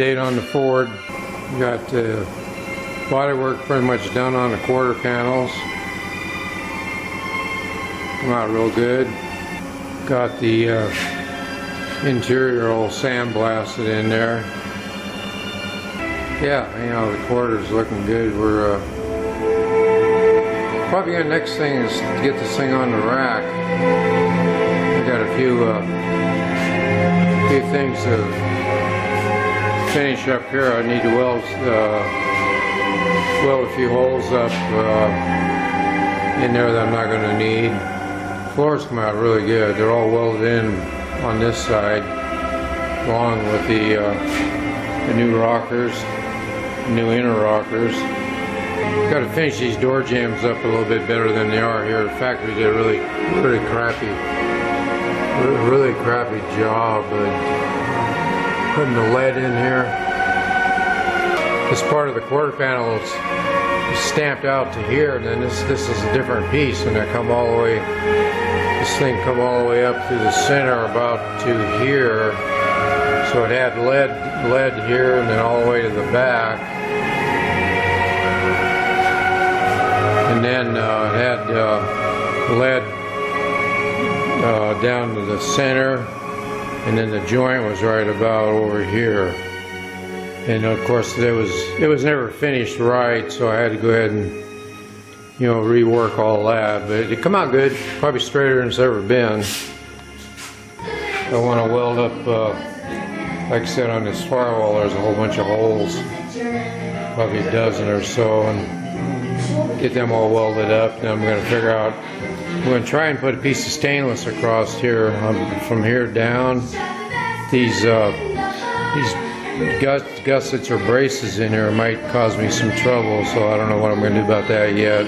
update on the Ford. Got the body work pretty much done on the quarter panels. Come out real good. Got the interior all sandblasted in there. Yeah, you know, the quarter's looking good. We're probably the next thing is to get this thing on the rack. I got a few things to finish up here. I need to weld a few holes up in there that I'm not going to need. Floors come out really good. They're all welded in on this side, along with the new rockers, new inner rockers. Got to finish these door jambs up a little bit better than they are here. The factory did a really crappy job putting the lead in here. This part of the quarter panel is stamped out to here, and then this is a different piece, and I come all the way. This thing come all the way up to the center, about to here. So it had lead here, and then all the way to the back, and then it had lead down to the center, and then the joint was right about over here. And of course it was never finished right, so I had to go ahead and, you know, rework all that. But it come out good, probably straighter than it's ever been. I want to weld up, like I said, on this firewall there's a whole bunch of holes, probably a dozen or so, and get them all welded up. Then I'm going to figure out, I'm going to try and put a piece of stainless across here, from here down. These gussets or braces in here might cause me some trouble, so I don't know what I'm going to do about that yet.